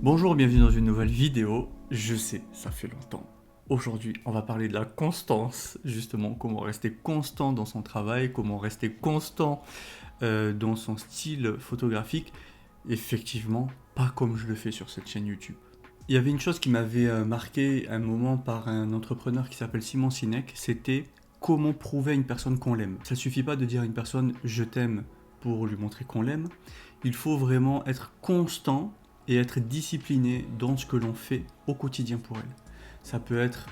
Bonjour, bienvenue dans une nouvelle vidéo. Je sais, ça fait longtemps. Aujourd'hui, on va parler de la constance, justement, comment rester constant dans son travail, comment rester constant dans son style photographique. Effectivement, pas comme je le fais sur cette chaîne YouTube. Il y avait une chose qui m'avait marqué un moment par un entrepreneur qui s'appelle Simon Sinek, c'était comment prouver à une personne qu'on l'aime. Ça suffit pas de dire à une personne « je t'aime » pour lui montrer qu'on l'aime. Il faut vraiment être constant et être discipliné dans ce que l'on fait au quotidien pour elle. Ça peut être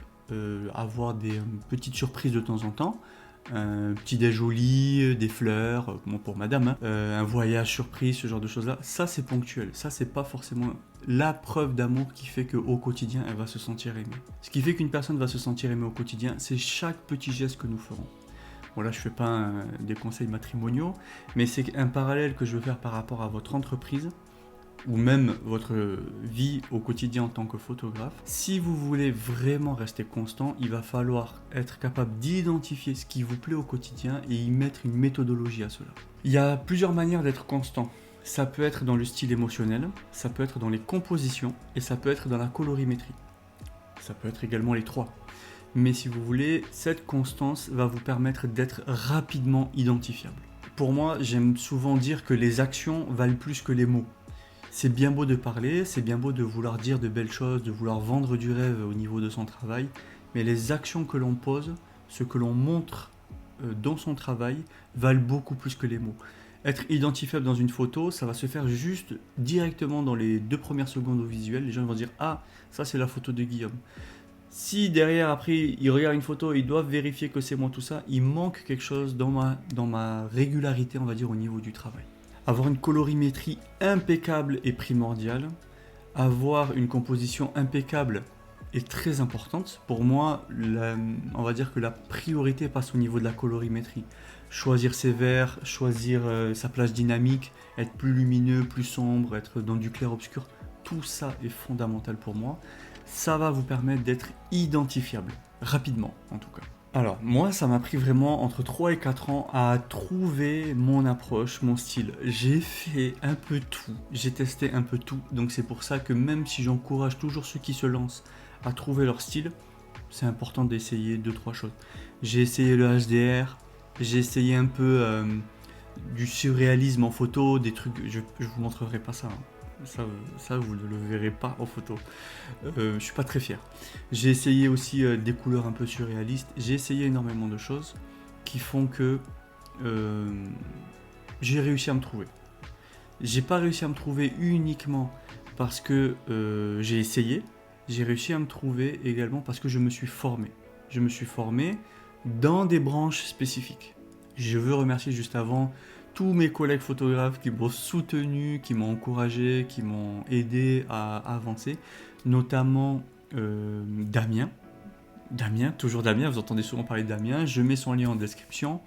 avoir des petites surprises de temps en temps, un petit déj au lit, des fleurs, bon pour madame, hein, un voyage surprise, ce genre de choses-là. Ça c'est ponctuel, ça c'est pas forcément la preuve d'amour qui fait qu'au quotidien elle va se sentir aimée. Ce qui fait qu'une personne va se sentir aimée au quotidien, c'est chaque petit geste que nous ferons. Bon là je fais pas des conseils matrimoniaux, mais c'est un parallèle que je veux faire par rapport à votre entreprise, ou même votre vie au quotidien en tant que photographe. Si vous voulez vraiment rester constant, il va falloir être capable d'identifier ce qui vous plaît au quotidien et y mettre une méthodologie à cela. Il y a plusieurs manières d'être constant. Ça peut être dans le style émotionnel, ça peut être dans les compositions et ça peut être dans la colorimétrie. Ça peut être également les trois. Mais si vous voulez, cette constance va vous permettre d'être rapidement identifiable. Pour moi, j'aime souvent dire que les actions valent plus que les mots. C'est bien beau de parler, c'est bien beau de vouloir dire de belles choses, de vouloir vendre du rêve au niveau de son travail, mais les actions que l'on pose, ce que l'on montre dans son travail, valent beaucoup plus que les mots. Être identifiable dans une photo, ça va se faire juste directement dans les 2 premières secondes au visuel. Les gens vont dire « Ah, ça c'est la photo de Guillaume ». Si derrière, après, ils regardent une photo, ils doivent vérifier que c'est moi tout ça, il manque quelque chose dans ma régularité, on va dire, au niveau du travail. Avoir une colorimétrie impeccable est primordial. Avoir une composition impeccable est très importante. Pour moi, on va dire que la priorité passe au niveau de la colorimétrie. Choisir ses verts, choisir sa plage dynamique, être plus lumineux, plus sombre, être dans du clair-obscur, tout ça est fondamental pour moi. Ça va vous permettre d'être identifiable, rapidement en tout cas. Alors, moi, ça m'a pris vraiment entre 3 et 4 ans à trouver mon approche, mon style. J'ai fait un peu tout, j'ai testé un peu tout, donc c'est pour ça que même si j'encourage toujours ceux qui se lancent à trouver leur style, c'est important d'essayer 2-3 choses. J'ai essayé le HDR, j'ai essayé un peu du surréalisme en photo, des trucs, je vous montrerai pas ça, hein. Ça, vous ne le verrez pas en photo. Je suis pas très fier. J'ai essayé aussi des couleurs un peu surréalistes. J'ai essayé énormément de choses qui font que j'ai réussi à me trouver. J'ai pas réussi à me trouver uniquement parce que j'ai essayé. J'ai réussi à me trouver également parce que je me suis formé. Je me suis formé dans des branches spécifiques. Je veux remercier juste avant tous mes collègues photographes qui m'ont soutenu, qui m'ont encouragé, qui m'ont aidé à avancer, notamment Damien. Toujours Damien, vous entendez souvent parler de Damien, je mets son lien en description.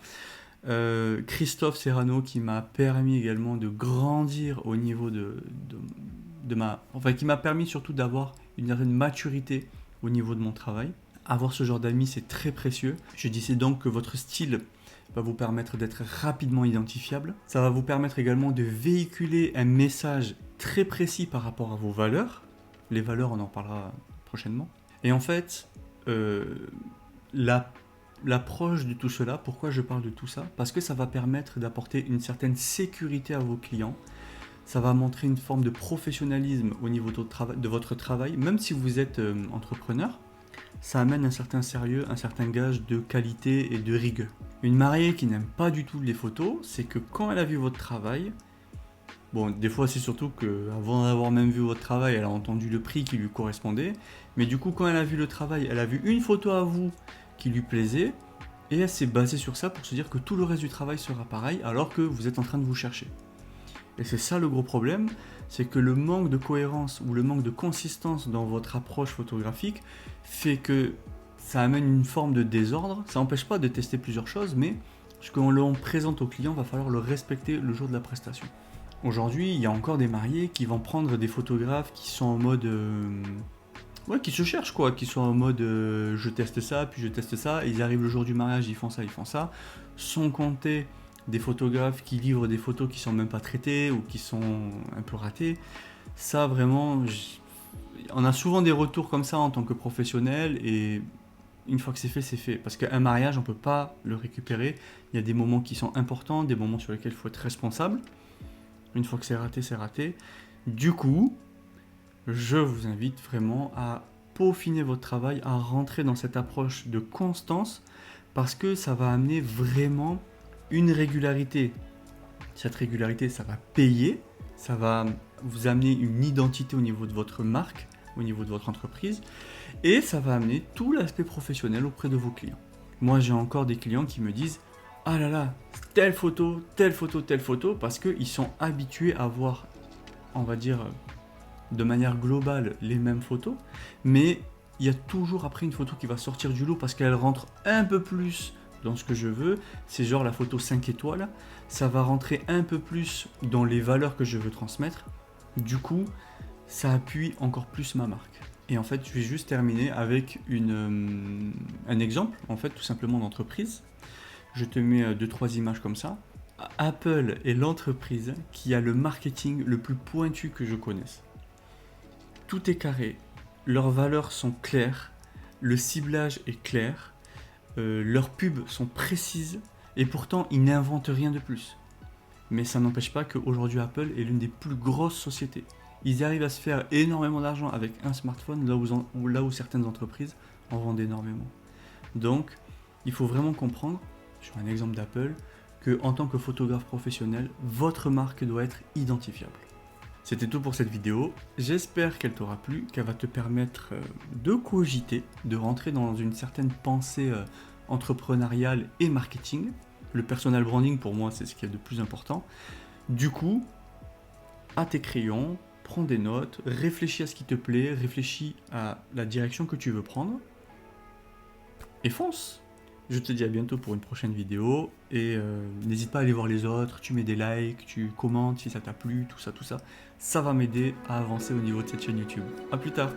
Christophe Serrano qui m'a permis également de grandir au niveau qui m'a permis surtout d'avoir une certaine maturité au niveau de mon travail. Avoir ce genre d'amis, c'est très précieux. Je disais donc que votre style va vous permettre d'être rapidement identifiable. Ça va vous permettre également de véhiculer un message très précis par rapport à vos valeurs. Les valeurs, on en parlera prochainement. Et en fait, l'approche de tout cela, pourquoi je parle de tout ça? Parce que ça va permettre d'apporter une certaine sécurité à vos clients. Ça va montrer une forme de professionnalisme au niveau de votre travail, même si vous êtes entrepreneur. Ça amène un certain sérieux, un certain gage de qualité et de rigueur. Une mariée qui n'aime pas du tout les photos, c'est que quand elle a vu votre travail, bon, des fois c'est surtout qu'avant d'avoir même vu votre travail, elle a entendu le prix qui lui correspondait, mais du coup quand elle a vu le travail, elle a vu une photo à vous qui lui plaisait, et elle s'est basée sur ça pour se dire que tout le reste du travail sera pareil, alors que vous êtes en train de vous chercher. Et c'est ça le gros problème, c'est que le manque de cohérence ou le manque de consistance dans votre approche photographique fait que ça amène une forme de désordre. Ça n'empêche pas de tester plusieurs choses, mais ce que l'on présente au client, va falloir le respecter le jour de la prestation. Aujourd'hui, il y a encore des mariés qui vont prendre des photographes qui sont en mode... qui se cherchent quoi, qui sont en mode je teste ça, puis je teste ça, et ils arrivent le jour du mariage, ils font ça, sans compter des photographes qui livrent des photos qui sont même pas traitées ou qui sont un peu ratées. Ça vraiment, on a souvent des retours comme ça en tant que professionnel et une fois que c'est fait, c'est fait. Parce qu'un mariage, on ne peut pas le récupérer. Il y a des moments qui sont importants, des moments sur lesquels il faut être responsable. Une fois que c'est raté, c'est raté. Du coup, je vous invite vraiment à peaufiner votre travail, à rentrer dans cette approche de constance parce que ça va amener vraiment une régularité. Cette régularité, ça va payer, ça va vous amener une identité au niveau de votre marque, au niveau de votre entreprise, et ça va amener tout l'aspect professionnel auprès de vos clients. Moi, j'ai encore des clients qui me disent « Ah là là, telle photo, telle photo, telle photo », parce qu'ils sont habitués à voir, on va dire, de manière globale, les mêmes photos, mais il y a toujours après une photo qui va sortir du lot parce qu'elle rentre un peu plus dans ce que je veux. C'est genre la photo 5 étoiles, ça va rentrer un peu plus dans les valeurs que je veux transmettre. Du coup, ça appuie encore plus ma marque. Et en fait, je vais juste terminer avec un exemple, en fait, tout simplement d'entreprise. Je te mets 2-3 images comme ça. Apple est l'entreprise qui a le marketing le plus pointu que je connaisse. Tout est carré, leurs valeurs sont claires, le ciblage est clair, leurs pubs sont précises et pourtant ils n'inventent rien de plus. Mais ça n'empêche pas qu'aujourd'hui Apple est l'une des plus grosses sociétés. Ils arrivent à se faire énormément d'argent avec un smartphone là où certaines entreprises en vendent énormément. Donc il faut vraiment comprendre, sur un exemple d'Apple, qu'en tant que photographe professionnel, votre marque doit être identifiable. C'était tout pour cette vidéo, j'espère qu'elle t'aura plu, qu'elle va te permettre de cogiter, de rentrer dans une certaine pensée entrepreneuriale et marketing. Le personal branding pour moi c'est ce qui est de plus important. Du coup, à tes crayons, prends des notes, réfléchis à ce qui te plaît, réfléchis à la direction que tu veux prendre et fonce. Je te dis à bientôt pour une prochaine vidéo et n'hésite pas à aller voir les autres, tu mets des likes, tu commentes si ça t'a plu, tout ça. Ça va m'aider à avancer au niveau de cette chaîne YouTube. A plus tard.